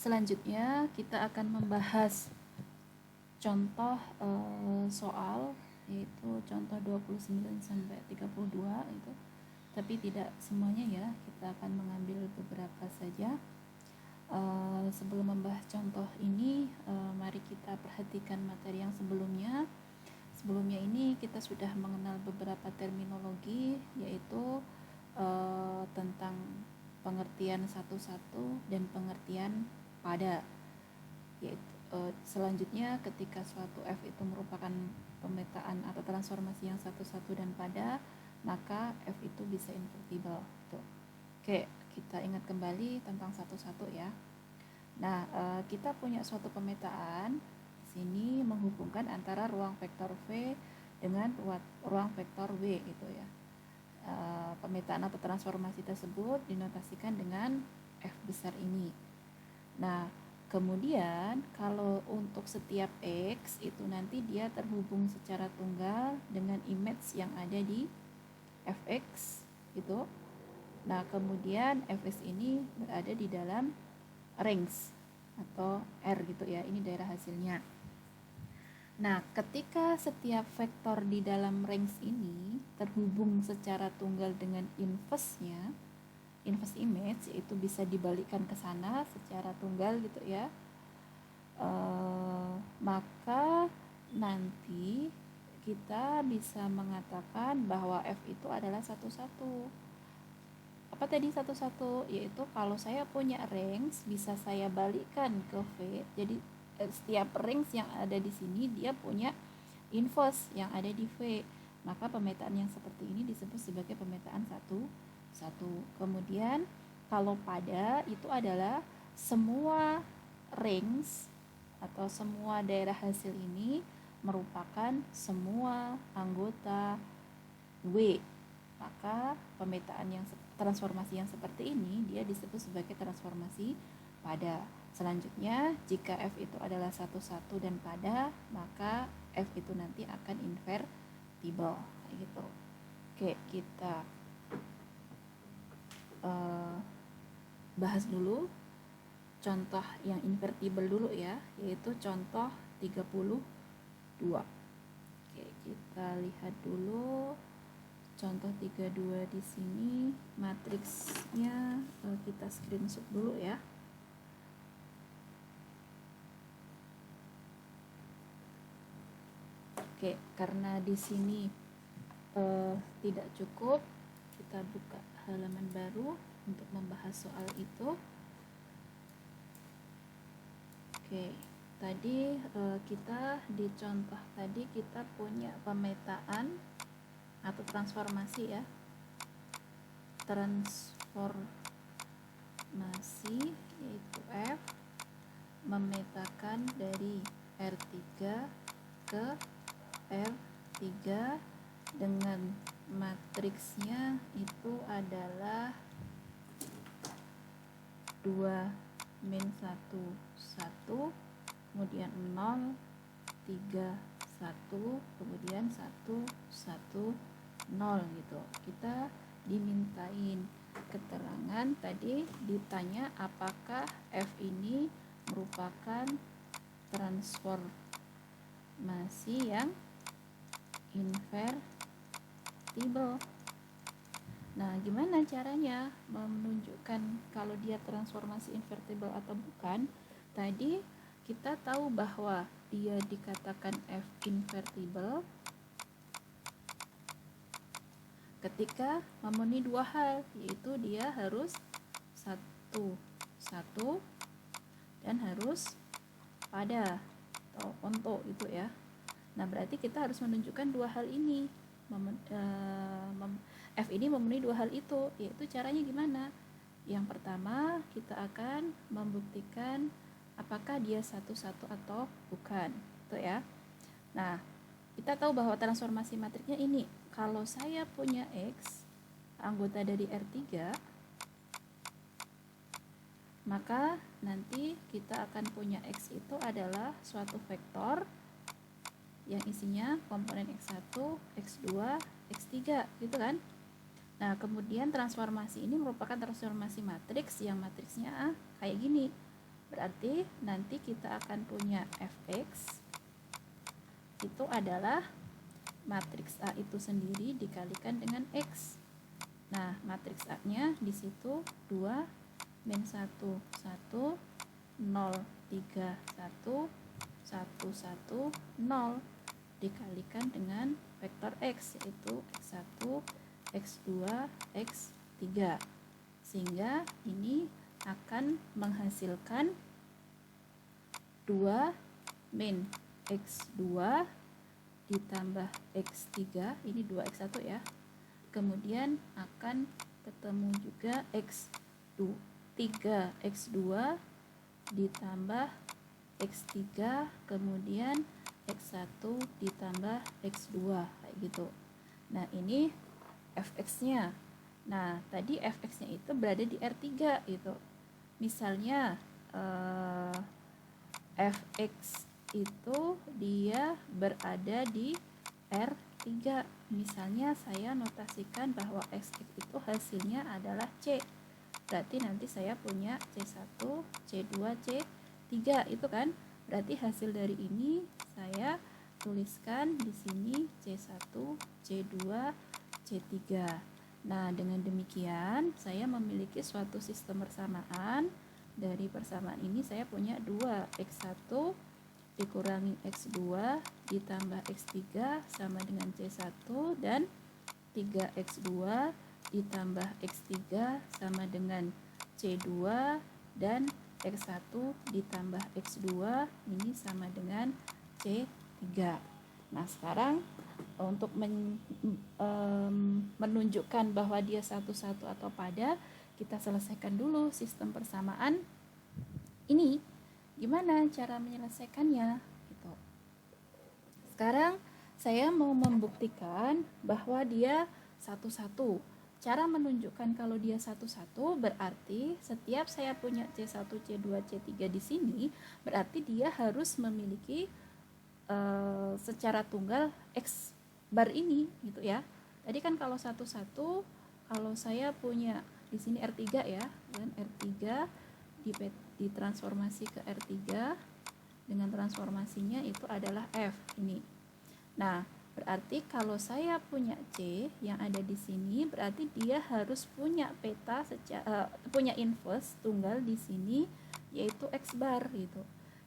Selanjutnya kita akan membahas contoh soal, yaitu contoh 29 sampai 32 itu. Tapi tidak semuanya ya, kita akan mengambil beberapa saja. Sebelum membahas contoh ini, mari kita perhatikan materi yang sebelumnya. Sebelumnya ini kita sudah mengenal beberapa terminologi, yaitu tentang pengertian satu-satu dan pengertian pada. Yaitu selanjutnya ketika suatu f itu merupakan pemetaan atau transformasi yang satu-satu dan pada, maka f itu bisa invertible. Tuh. Oke, kita ingat kembali tentang satu-satu ya. Nah, kita punya suatu pemetaan di sini menghubungkan antara ruang vektor V dengan ruang vektor W gitu ya. Pemetaan atau transformasi tersebut dinotasikan dengan F besar ini. Nah, kemudian kalau untuk setiap X itu nanti dia terhubung secara tunggal dengan image yang ada di Fx gitu. Nah, kemudian Fx ini berada di dalam range atau R gitu ya, ini daerah hasilnya. Nah, ketika setiap vektor di dalam range ini terhubung secara tunggal dengan inverse-nya, inverse image, yaitu bisa dibalikkan ke sana secara tunggal gitu ya, maka nanti kita bisa mengatakan bahwa F itu adalah satu-satu. Apa tadi satu-satu? Yaitu kalau saya punya range bisa saya balikkan ke V. Jadi setiap range yang ada di sini dia punya inverse yang ada di V. Maka pemetaan yang seperti ini disebut sebagai pemetaan satu-satu. Kemudian kalau pada itu adalah semua range atau semua daerah hasil ini merupakan semua anggota W. Maka pemetaan yang transformasi yang seperti ini dia disebut sebagai transformasi pada. Selanjutnya, jika F itu adalah satu-satu dan pada, maka F itu nanti akan invertible gitu. Oke, kita bahas dulu contoh yang invertible dulu ya, yaitu contoh 32. Oke, kita lihat dulu contoh 32 di sini. Matriksnya kita screenshot dulu ya. Oke, karena di sini tidak cukup, kita buka halaman baru untuk membahas soal itu. Oke, tadi kita di contoh tadi kita punya pemetaan atau transformasi ya. Transformasi yaitu F memetakan dari R3 ke R3 dengan matriksnya itu adalah 2 min 1 1, kemudian 0 3 1, kemudian 1 1 0 gitu. Kita dimintain keterangan, tadi ditanya apakah F ini merupakan transformasi yang invertible. Nah, gimana caranya menunjukkan kalau dia transformasi invertible atau bukan? Tadi kita tahu bahwa dia dikatakan F invertible ketika memenuhi dua hal, yaitu dia harus satu dan harus pada atau onto itu ya. Nah, berarti kita harus menunjukkan dua hal ini. F ini memenuhi dua hal itu, yaitu caranya gimana? Yang pertama, kita akan membuktikan apakah dia satu-satu atau bukan, itu ya. Nah, kita tahu bahwa transformasi matriksnya ini, kalau saya punya X anggota dari R3, maka nanti kita akan punya X itu adalah suatu vektor yang isinya komponen X1, X2, X3 gitu kan. Nah, kemudian transformasi ini merupakan transformasi matriks yang matriksnya kayak gini. Berarti nanti kita akan punya fx itu adalah matriks A itu sendiri dikalikan dengan X. Nah, matriks A-nya di situ 2, min 1, 1, 0, 3, 1, 1, 1, 0 dikalikan dengan vektor X, yaitu X1, X2, X3. Sehingga ini akan menghasilkan 2 min X2 ditambah X3, ini 2X1 ya. Kemudian akan ketemu juga X2, 3X2 ditambah X3, kemudian X1 ditambah X2, kayak gitu. Nah, ini fx-nya. Nah, tadi fx-nya itu berada di R3 gitu. Misalnya fx itu dia berada di R3. Misalnya saya notasikan bahwa x itu hasilnya adalah C. Berarti nanti saya punya C1, C2, C3 itu kan. Berarti hasil dari ini saya tuliskan di sini C1, C2, C3. Nah, dengan demikian saya memiliki suatu sistem persamaan. Dari persamaan ini saya punya 2X1 dikurangi X2 ditambah X3 sama dengan C1 dan 3X2 ditambah X3 sama dengan C2 dan X1 ditambah X2 ini sama dengan C3. Nah, sekarang untuk menunjukkan bahwa dia satu-satu atau pada, kita selesaikan dulu sistem persamaan ini. Gimana cara menyelesaikannya gitu. Sekarang saya mau membuktikan bahwa dia satu-satu. Cara menunjukkan kalau dia satu-satu berarti setiap saya punya C1, C2, C3 di sini, berarti dia harus memiliki secara tunggal X bar ini gitu ya. Tadi kan kalau satu-satu, kalau saya punya di sini R3 ya, kan R3 ditransformasi ke R3 dengan transformasinya itu adalah F ini. Nah, berarti kalau saya punya C yang ada di sini, berarti dia harus punya peta punya inverse tunggal di sini yaitu X bar gitu.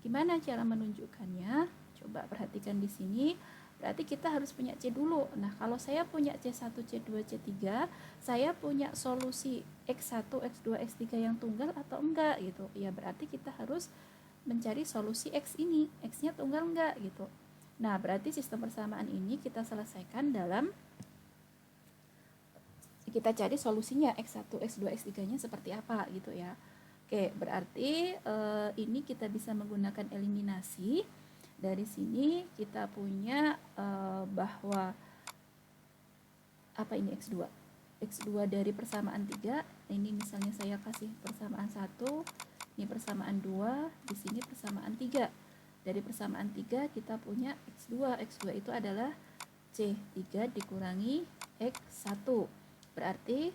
Gimana cara menunjukkannya? Coba perhatikan di sini. Berarti kita harus punya C dulu. Nah, kalau saya punya C1, C2, C3, saya punya solusi X1, X2, X3 yang tunggal atau enggak gitu. Ya, berarti kita harus mencari solusi X ini. X-nya tunggal enggak gitu. Nah, berarti sistem persamaan ini kita selesaikan dalam kita cari solusinya X1, X2, X3-nya seperti apa gitu ya. Oke, berarti ini kita bisa menggunakan eliminasi. Dari sini kita punya bahwa apa ini X2? X2 dari persamaan 3, ini misalnya saya kasih persamaan 1, ini persamaan 2, di sini persamaan 3. Dari persamaan 3 kita punya X2. X2 itu adalah C3 dikurangi X1. Berarti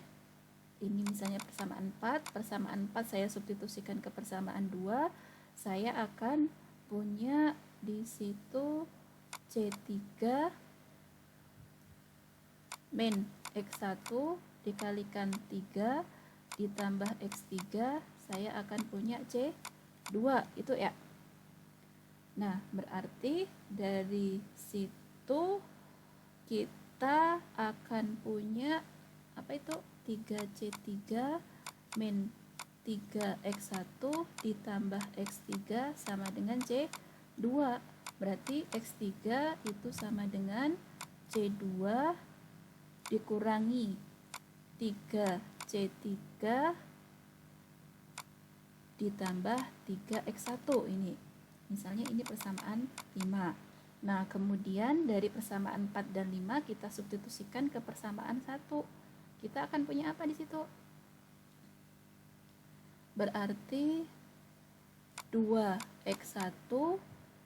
ini misalnya persamaan 4, persamaan 4 saya substitusikan ke persamaan 2, saya akan punya di situ C3 min X1 dikalikan 3 ditambah X3, saya akan punya C2 itu ya. Nah, berarti dari situ kita akan punya apa itu? 3C3 min 3X1 ditambah X3 sama dengan C2. Berarti X3 itu sama dengan C2 dikurangi 3C3 ditambah 3X1 ini. Misalnya ini persamaan 5. Nah, kemudian dari persamaan 4 dan 5 kita substitusikan ke persamaan 1. Kita akan punya apa di situ? Berarti 2X1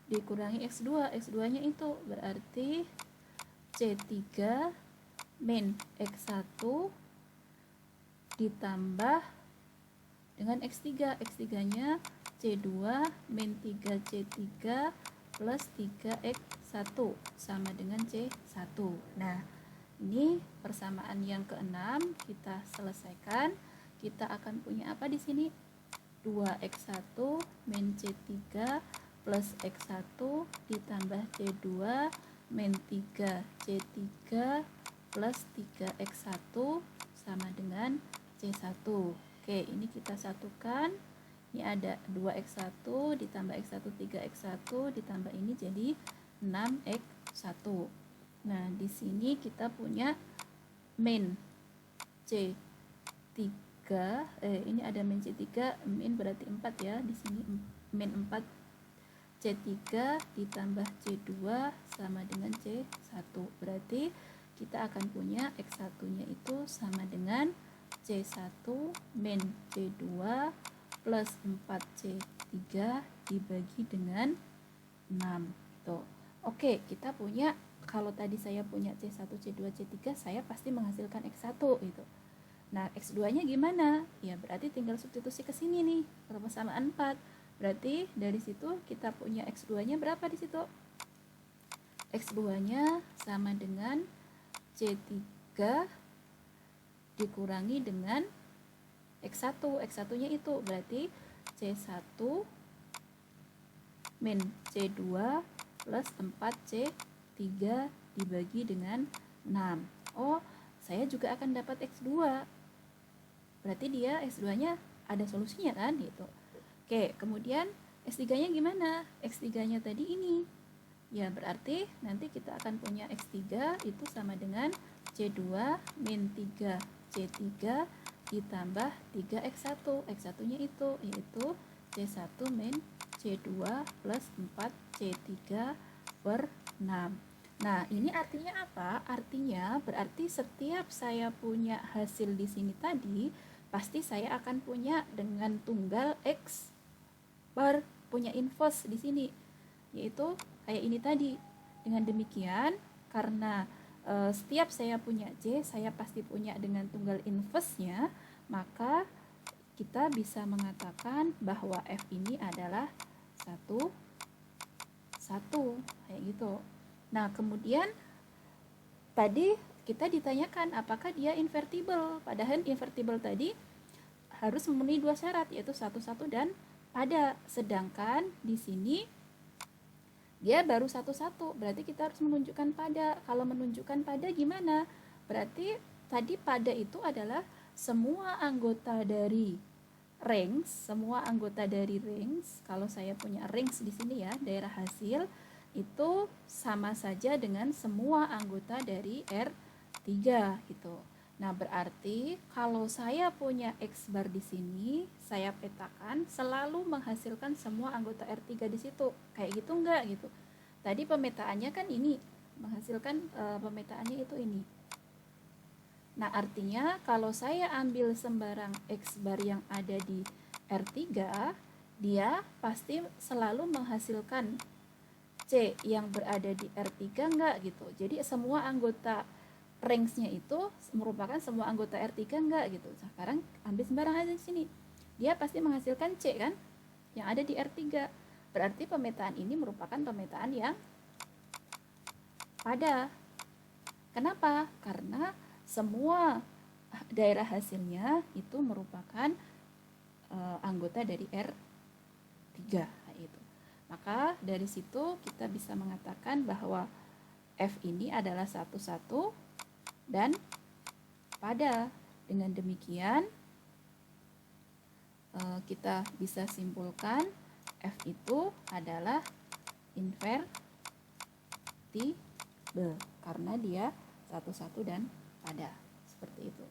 dikurangi X2. X2-nya itu berarti C3 min X1 ditambah dengan X3. X3-nya C2 min 3C3 plus 3X1 sama dengan C1. Nah, ini persamaan yang keenam kita selesaikan. Kita akan punya apa di sini? 2X1 min C3 plus X1 ditambah C2 min 3C3 plus 3X1 sama dengan C1. Oke, ini kita satukan. Ini ada 2X1 ditambah X1 3X1 ditambah ini jadi 6X1. Nah, di sini kita punya min C3, ini ada min C3, min berarti 4 ya. Di sini min 4 C3 ditambah C2 sama dengan C1. Berarti kita akan punya X1-nya itu sama dengan C1 min C2 plus 4C3 dibagi dengan 6. Tuh. Oke, kita punya, kalau tadi saya punya C1, C2, C3, saya pasti menghasilkan X1 gitu. Nah, X2-nya gimana? Ya, berarti tinggal substitusi ke sini nih, persamaan 4. Berarti dari situ kita punya X2-nya berapa di situ? X2-nya sama dengan C3 dikurangi dengan X1. X1-nya itu berarti C1 min C2 plus 4C3 dibagi dengan 6. Oh, saya juga akan dapat X2. Berarti dia X2-nya ada solusinya kan gitu. Oke, kemudian X3-nya gimana? X3-nya tadi ini. Ya, berarti nanti kita akan punya X3 itu sama dengan C2 min 3C3 ditambah 3X1. X1-nya itu yaitu C1 min C2 plus 4C3 per 6. Nah, ini artinya apa? Artinya berarti setiap saya punya hasil di sini tadi, pasti saya akan punya dengan tunggal X bar, punya inverse di sini, yaitu kayak ini tadi. Dengan demikian, karena setiap saya punya J, saya pasti punya dengan tunggal inverse-nya, maka kita bisa mengatakan bahwa F ini adalah 1, kayak gitu. Nah, kemudian tadi kita ditanyakan apakah dia invertible, padahal invertible tadi harus memenuhi 2 syarat, yaitu 1, dan pada. Sedangkan di sini dia baru 1, berarti kita harus menunjukkan pada. Kalau menunjukkan pada gimana? Berarti tadi pada itu adalah semua anggota dari range, kalau saya punya range di sini ya, daerah hasil itu sama saja dengan semua anggota dari R3 gitu. Nah, berarti kalau saya punya X bar di sini, saya petakan selalu menghasilkan semua anggota R3 di situ. Kayak gitu enggak gitu. Tadi pemetaannya kan ini, menghasilkan pemetaannya itu ini. Nah, artinya kalau saya ambil sembarang X bar yang ada di R3, dia pasti selalu menghasilkan C yang berada di R3 enggak gitu. Jadi semua anggota range-nya itu merupakan semua anggota R3 enggak gitu. Sekarang ambil sembarang aja di sini. Dia pasti menghasilkan C kan yang ada di R3. Berarti pemetaan ini merupakan pemetaan yang pada. Kenapa? Karena semua daerah hasilnya itu merupakan anggota dari R3 itu. Maka dari situ kita bisa mengatakan bahwa F ini adalah 1, dan pada. Dengan demikian kita bisa simpulkan F itu adalah invertible karena dia 1, dan pada. Seperti itu.